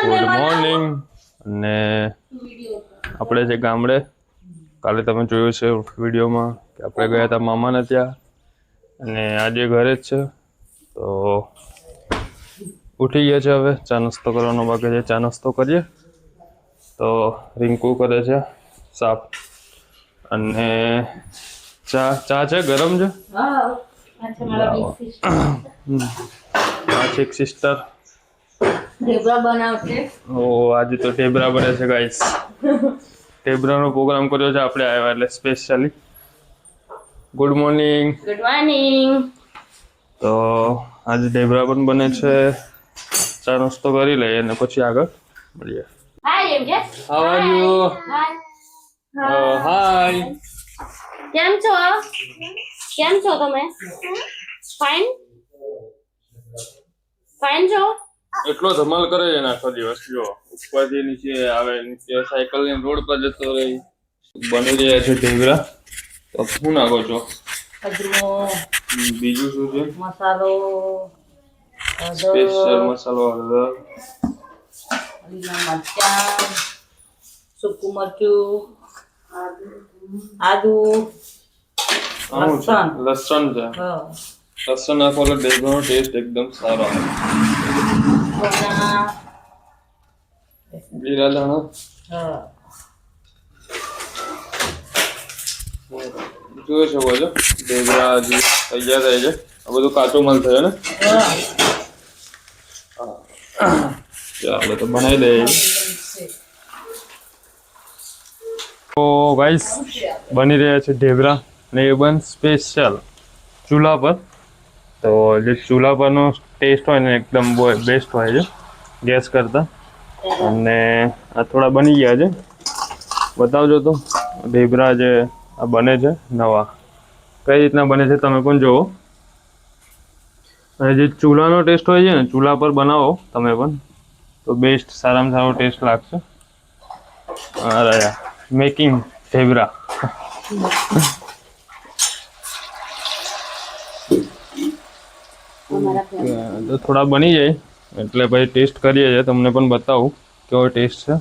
Good morning. અને આપણે જે ગામડે કાલે તમે જોયું છે વિડીયોમાં કે આપણે ગયા હતા મામાને ત્યાં, અને આજે ઘરે જ છે. તો ઉઠી ગયા છે, હવે ચા નાસ્તો કરવાનો બાકી છે, ચા નાસ્તો કરીએ. તો રિંકુ કરે છે સાફ, અને ચા છે ગરમ છે. એક સિસ્ટર ઢેબરા બનાવશે. ઓ આજે તો ઢેબરા બને છે ગાઈસ. ઢેબરાનો પ્રોગ્રામ કર્યો છે આપણે આવ્યા એટલે specially. Good morning. Good morning. તો આજે ઢેબરા પણ બને છે. ચા નાસ્તો કરી લઈએ અને પછી આગળ મળીએ. હાય એમ કે હાઉ આર યુ? હાય. કેમ છો તમે? ફાઇન છો? એટલો ધમાલ કરે છે ને આખો દિવસ. જો ઉપરથી નીચે આવે, નીચે સાયકલ ની રોડ પર જતો રહી. બની રહ્યા છે ઢેબરા. તો શું નાખો છો? અજમો, બીજું શું છે? મસાલો, સ્પેશિયલ મસાલો, હળદર, લીલા મરચાં, સૂકું મરચું, આદુ, લસણ છે. લસણ નાખો એટલે ઢેબરાનો ટેસ્ટ એકદમ સારો આવે. જીરા દાણા, જોઈ શકો છો ઢેબરા હજી તૈયાર થાય છે. આ બધું કાચો માલ થયો ને. ચાલો તો બનાવી દઈએ. તો ગાઈસ બની રહ્યા છે ઢેબરા, અને એ પણ સ્પેશિયલ ચૂલા પર. તો જે ચૂલા પરનો ટેસ્ટ હોય ને એકદમ બેસ્ટ હોય છે ગેસ કરતાં. અને આ થોડા બની ગયા છે. બતાવજો તો ઢેબરા જે આ બને છે નવા, કઈ રીતના બને છે તમે પણ જુઓ. અને જે ચૂલાનો ટેસ્ટ હોય છે ને, ચૂલા પર બનાવો તમે પણ તો બેસ્ટ, સારામાં સારો ટેસ્ટ લાગશે. અરે મેકિંગ ઢેબરા. તો થોડા બની જાય એટલે ભાઈ ટેસ્ટ કરીએ છીએ, તમને પણ બતાવું કેવો ટેસ્ટ છે.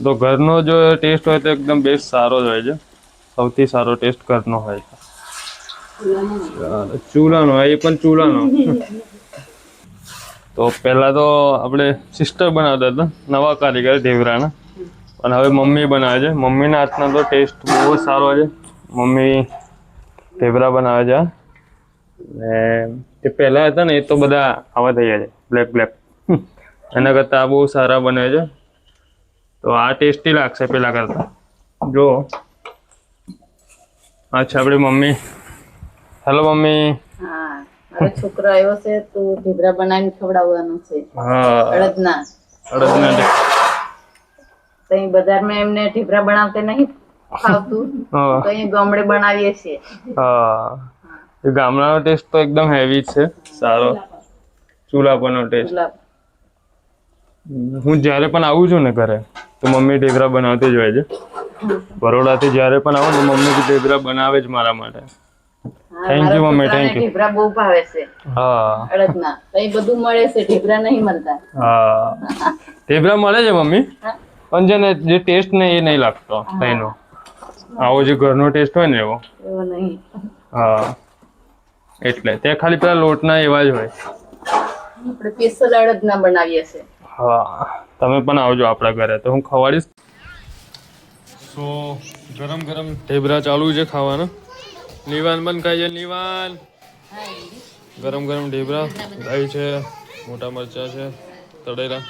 તો ઘરનો જો ટેસ્ટ હોય તો એકદમ બેસ્ટ સારો જ હોય છે. સૌથી સારો ટેસ્ટ ઘરનો હોય છે. ચૂલાનો, એ પણ ચૂલાનો. તો પહેલાં તો આપણે સિસ્ટર બનાવતા હતા, નવા કારીગર ઢેબરાના, અને હવે મમ્મી બનાવે છે. મમ્મીના હાથનો તો ટેસ્ટ બહુ જ સારો છે. મમ્મી ઢેબરા બનાવે છે. ને તે પહેલાં હતા ને એ તો બધા આવા થઈ ગયા છે, બ્લેક. એના કરતાં આ બહુ સારા બને છે. તો આ ટેસ્ટી લાગશે પહેલાં કરતાં. જો આ છે આપણી મમ્મી. Hello mummy. હા, મારો છોકરો આવ્યો છે તો ઢેબરા બનાવીને ખવડાવવાનું છે. હા, અડદના. તો બજારમાં એમને ઢેબરા બનાવતે નહીં ખાવતું, તો અહીં ગામડે બનાવીએ છીએ. હા, એ ગામડાનો ટેસ્ટ તો એકદમ હેવી છે, સારો ચૂલા પરનો ટેસ્ટ. હું જ્યારે પણ આવું છું ને ઘરે તો મમ્મી ઢેબરા બનાવતી જ હોય છે. બરોડાથી જ્યારે પણ આવું ને મમ્મી ઢેબરા બનાવે જ મારા માટે. Thank you mummy, thank you. Dhebra બહુ ભાવે છે. હા, અડદના તો અહીં બધું મળે છે, ઢેબરા નહીં મળતા. હા, ઢેબરા મળે છે મમ્મી, પણ જેને જે ટેસ્ટ ને એ નહીં લાગતો એનો. આવો જે ઘરનો ટેસ્ટ હોય ને એવો નહીં. હા, એટલે તે ખાલી પેલા લોટના એવા જ હોય. આપણે સ્પેશિયલ અડદના બનાવીએ છીએ. હા, તમે પણ આવજો આપણા ઘરે તો હું ખવાડીશ. તો ગરમ ઢેબરા ચાલુ છે ખાવાના. લીવાન પણ ખાઈએ. લીવાન ગરમ ઢેબરા ગાય છે, મોટા મરચા છે, તળેલા.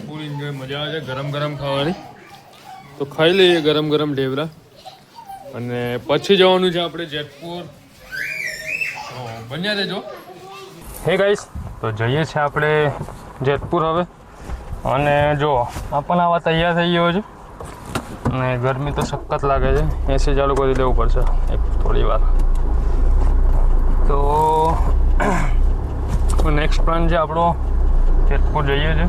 ફૂલ એન્જોય, મજા આવે છે ગરમ ખાવાની. તો ખાઈ લઈએ ગરમ ઢેબરા. અને પછી જવાનું છે આપણે જેતપુર. બન્યા દેજો. હે ગાઈસ, તો જઈએ છીએ આપણે જેતપુર હવે. અને જો આ પણ આવા તૈયાર થઈ ગયો છે. અને ગરમી તો સખત લાગે છે. એસી ચાલુ કરી દેવું પડશે એક થોડી વાર. તો નેક્સ્ટ પ્લાન છે આપણો જેતપુર જઈએ છે.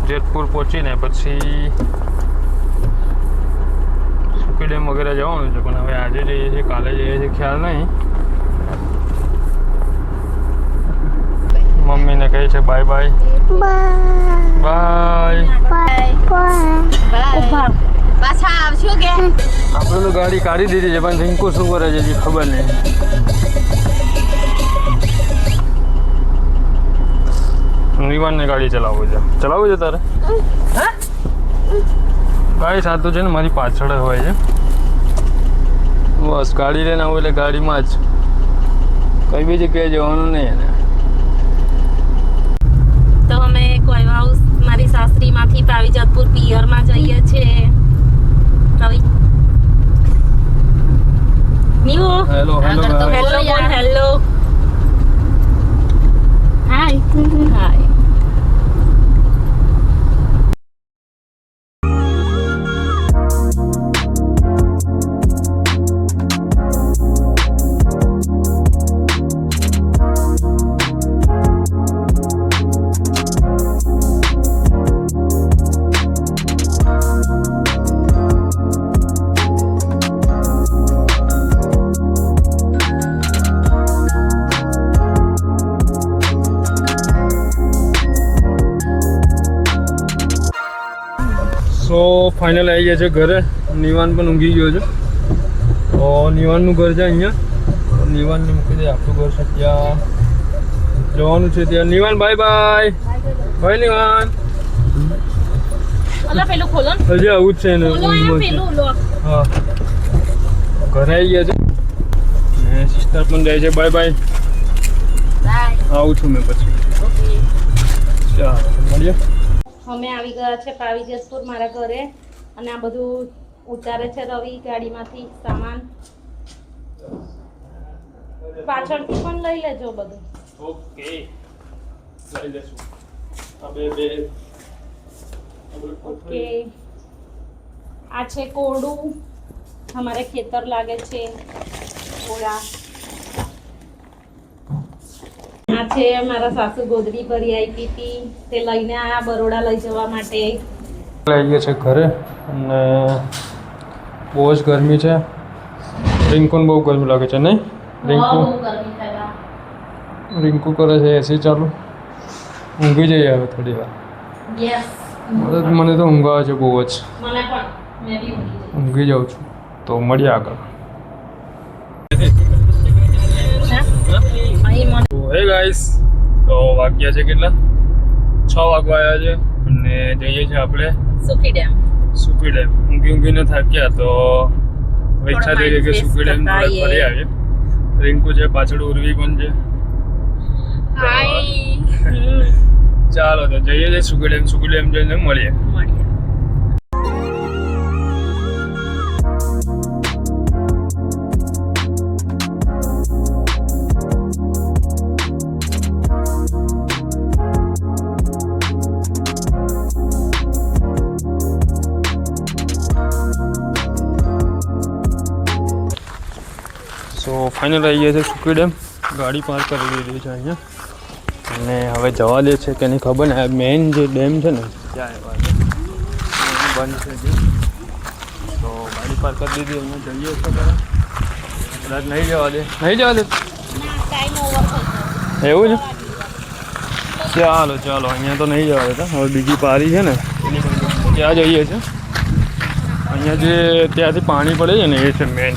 જેતપુર પહોંચીને પછી સુકી ડેમ વગેરે જવાનું છે, પણ હવે આજે જઈએ છીએ કાલે જઈએ છીએ ખ્યાલ નહીં. મમ્મીને કહે છે બાય બાય. ગાડી કાઢી દીધી છે પણ રિંકુ શું કરે છે હજી ખબર નહીં. નિવાનને ગાડી ચલાવવું છે તારે? ગાડી સાથે છે ને મારી પાછળ હોય છે. બસ ગાડી લઈને આવું એટલે ગાડીમાં જ, કઈ બી જગ્યાએ જવાનું નહીં એને. તો અમે કોઈવા હાઉસ મારી સાસરીમાંથી પાવીજતપુર પિયરમાં જઈએ છીએ. કવિ નીવો હેલો હેલો બોલ હેલો હાય હાય. સો ફાઇનલ આવી ગયા છે ઘરે. નિવાન પણ ઊંઘી ગયો છે. તો નિવાનનું ઘર છે અહીંયા. તો નિવાનને મૂકી દે. આપણું ઘર છે ત્યાં જવાનું છે ત્યાં. Nivaan bye bye. Bye Nivaan. અલા પેલું ખોલો ને. હજી આવું જ છે ને ખોલો અહીંયા પેલું લોક. હા ઘરે આવી ગયા છે ને સિસ્ટર પણ જાય છે. By bye. બાય. આવું છું મેં પછી. ચાલો મળીએ. અમે આવી ગયા છે પાવીજતપુર મારા ઘરે અને આ બધું ઉતારે છે રવિ ગાડીમાંથી સામાન. પાછળથી પણ લઈ લેજો બધું. ઓકે લઈ લેશું. બે ઓકે આ છે કોડું. અમારે ખેતર લાગે છે કોળા. આ છે મારા સાસુ ગોદડી ભરી આપી હતી તે લઈને આયા બરોડા લઈ જવા માટે. આવી ગયા છે ઘરે અને બહુ જ ગરમી છે. રિંકુને બહુ ગરમી લાગે છે નહીં? રિંકુ કરે છે એસી ચાલુ. ઊંઘી જઈએ હવે થોડી વાર. મને તો ઊંઘ આવે છે બહુ જ. ઊંઘી જાઉં છું. તો મળીએ આગળ. હે ગાઈસ, તો વાગ્યા છે કેટલા? 6 વાગવા આવ્યા છે અને જઈએ છીએ આપણે સુખી ડેમ. ઊંઘીને થાક્યા તો ઈચ્છા થઈ ગઈ કે સુખી ડેમ ફરી આવીએ. રિંકુ છે પાછળ, ઉર્વી પણ છે. ચાલો તો જઈએ છીએ સુખી ડેમ જઈને મળીએ. સો ફાઇનલ આવી ગયા છે સુખી ડેમ. ગાડી પાર્ક કરી દીધી છે અહીંયા અને હવે જવા દે છે કે નહીં ખબર ને. મેઇન જે ડેમ છે ને ત્યાં આવ્યા છે, બંધ છે જે. તો ગાડી પાર્ક કરી દીધી. અહીંયા જઈએ છીએ કદાચ નહીં જવા દે. એવું છે? ચાલો અહીંયા તો નહીં જવા દેતા. હવે બીજી પારી છે ને ત્યાં જઈએ છીએ. અહીંયા જે ત્યાંથી પાણી પડે છે ને એ છે મેઇન.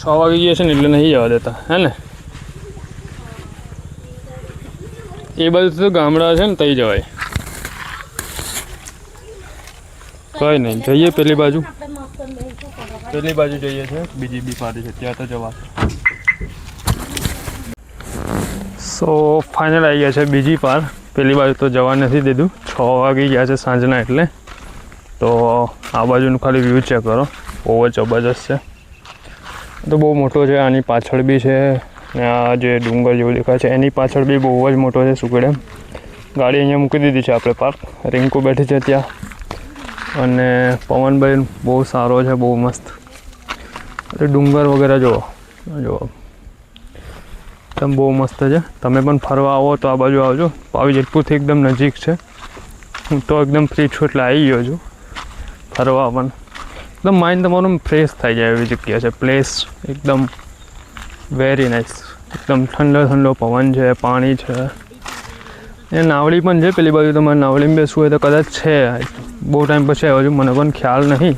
6 વાગી ગયા છે ને એટલે નહીં જવા દેતા હે ને. એ બાજુ તો ગામડા છે ને તઈ જવાય. કઈ નહીં, જઈએ પેલી બાજુ જઈએ છે. બીજી બી પારી છે ત્યાં તો જવા. સો ફાઇનલ આવી ગયા છે બીજી પાર. પેલી બાજુ તો જવા નથી દીધું. 6 વાગી ગયા છે સાંજના એટલે. તો આ બાજુનું ખાલી વ્યૂ ચેક કરો, બહુ જ જબરજસ્ત છે. તો બહુ મોટો છે. આની પાછળ બી છે ને આ જે ડુંગર જેવું દેખાય છે એની પાછળ બી બહુ જ મોટો છે સુખી ડેમ. ગાડી અહીંયા મૂકી દીધી છે આપણે પાર્ક. રિંકુ બેઠી છે ત્યાં અને પવનભાઈ બહુ સારો છે, બહુ મસ્ત. એટલે ડુંગર વગેરે જુઓ એકદમ બહુ મસ્ત છે. તમે પણ ફરવા આવો તો આ બાજુ આવજો. પાવીજતપુરથી એકદમ નજીક છે. હું તો એકદમ ફ્રી છું એટલે આવી ગયો છું ફરવા. પણ એકદમ માઇન્ડ તમારું ફ્રેશ થઈ જાય એવી જગ્યા છે. પ્લેસ એકદમ વેરી નાઇસ. એકદમ ઠંડો પવન છે, પાણી છે. એ નાવડી પણ છે પેલી બાજુ. તમારે નાવડીમાં બેસવું હોય તો કદાચ છે. બહુ ટાઈમ પછી આવ્યો છું, મને પણ ખ્યાલ નહીં.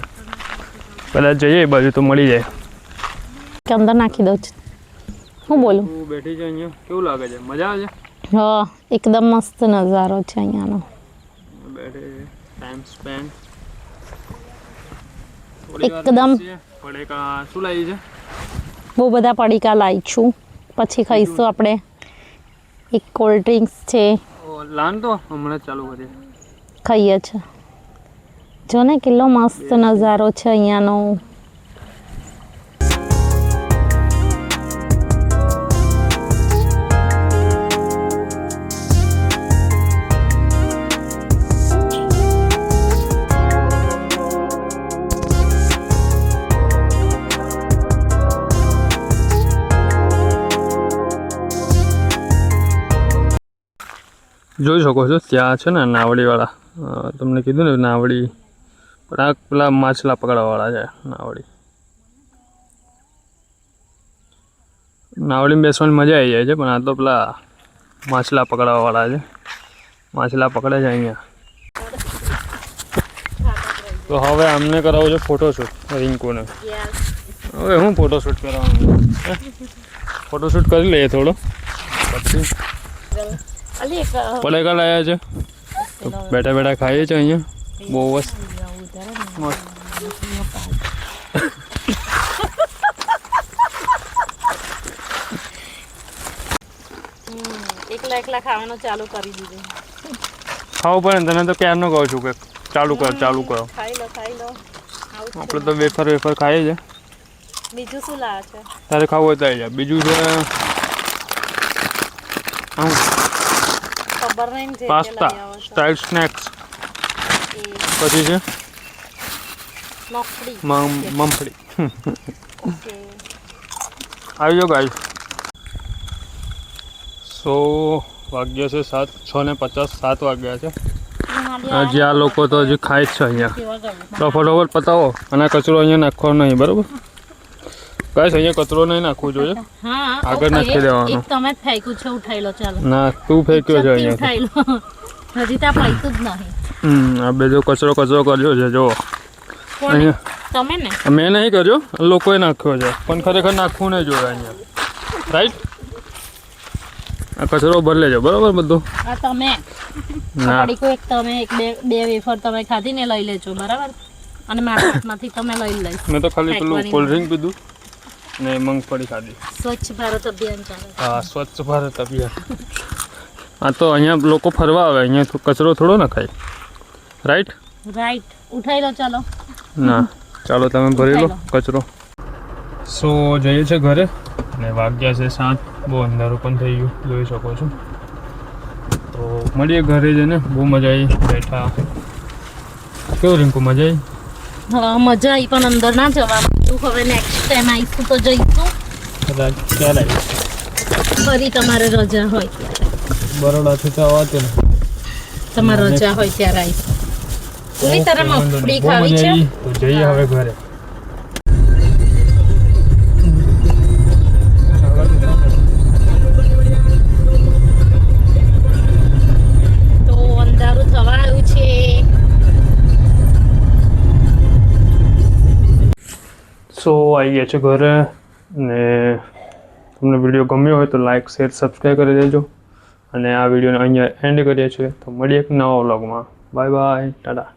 કદાચ જઈએ એ બાજુ તો મળી જાય. કે અંદર નાખી દઉં છું. હું બોલું? તું બેઠી છે અહીંયા, કેવું લાગે છે? મજા આવે છે? હા, એકદમ મસ્ત નજારો છે અહીંયાનો. બેઠે ટાઈમ સ્પેન્ડ એકદમ. પડીકા શું લાવી છે? બહુ બધા પડીકા લાવી છું, પછી ખાઈશું આપણે. એક કોલ્ડ ડ્રિંક્સ છે, લાન તો હમણાં જ ચાલુ કરીએ. ખાઈએ છે. જો ને કેટલો મસ્ત નજારો છે અહીંયાનો. જોઈ શકો છો ત્યાં છે ને નાવડીવાળા, તમને કીધું ને નાવડી, પણ આ પેલા માછલા પકડવાવાળા છે. નાવડીમાં બેસવાની મજા આવી જાય છે, પણ આ તો પેલા માછલા પકડવાવાળા છે. માછલા પકડે છે અહીંયા. તો હવે અમને કરાવવું છે ફોટોશૂટ રિંકુને. હવે હું ફોટોશૂટ કરવાનું? ફોટોશૂટ કરી લઈએ થોડો, પછી પડીકા લાવ્યા છે તો બેઠા બેઠા ખાઈએ છીએ અહીંયા. બહુ મસ્ત. એકલા ખાવાનું ચાલુ કરી દીધું. ખાવું પડે ને, તને તો ક્યારનો કહું છું કે ચાલુ કરો. ખાઈ લો. આપણે તો વેફર ખાઈએ છે. બીજું શું લાવે છે? તારે ખાવું હોય તો આવી જાય. બીજું છે ખબર નહીં છે. પાસ્તા સ્ટાઇલ સ્નેક્સ, પછી છે મમફળી. આવી જાઓ ગાઈસ. સો વાગ્યા છે 6:50, 7 વાગ્યા છે. હજી આ લોકો તો હજી ખાય જ છે અહીંયા. તો ફટાફટ પતાવો. અને કચરો અહીંયા નાખવાનો નહીં, બરાબર ગાઈસ? અહીંયા કચરો નહીં નાખવું જોઈએ, આગળ નાખી દેવાનો. તમે જ ફેંક્યું છે, ઉઠાઈ લો. ચાલો. ના, તું ફેંક્યો છે અહીંયા. ઉઠાઈ લો. હજી ત્યાં પાઈતું જ નહીં. આ બધો કચરો કર્યો છે જો અહીંયા. તમે ને? મેં નહીં કર્યો, લોકોએ નાખ્યો છે, પણ ખરેખર નાખવું નહીં જોઈએ અહીંયા. રાઈટ? આ કચરો ભરી લેજો, બરાબર બધું. આ તમે બે વેફર તમે ખાધી ને લઈ લેજો, બરાબર? અને મારા હાથમાંથી તમે લઈ લઈશ. મેં તો ખાલી પેલું કોલ્ડ ડ્રિંક પીધું ને મગફળી ખાધી. સ્વચ્છ ભારત અભિયાન ચાલે. હા, સ્વચ્છ ભારત અભિયાન. આ તો અહીંયા લોકો ફરવા આવે, અહીંયા તો કચરો થોડો ના ખાય. રાઈટ? ઉઠાઈ લો. ચાલો. ના, ચાલો તમે ભરી લો કચરો. સો જઈએ છે ઘરે ને વાગ્યા છે 7. બહુ અંધારું પણ થઈ ગયું, જોઈ શકો છો. તો મળીએ ઘરે જઈને. બહુ મજા આવી બેઠા. કેવું રિંકુ, મજા આવી? હા, મજા આવી, પણ અંદર ના જવાનું. હવે નેક્સ્ટ ટાઈમ આવીશું તો જઈશું. ક્યારે ફરી તમારે રજા હોય ત્યારે. બરોડાથી તો આવતું ને. તમારે રજા હોય ત્યારે આવીશું. પૂરી તારે મફળી ખાવી છે તો જઈએ હવે ઘરે. તો અંધારું થવા આવ્યું છે. સો આવી ગયા છે ઘરે ને તમને વિડીયો ગમ્યો હોય તો લાઈક, શેર, સબસ્ક્રાઈબ કરી દેજો. અને આ વિડીયોને અહીંયા એન્ડ કરીએ છીએ. તો મળીએ એક નવા વ્લોગમાં. Bye bye, Tata.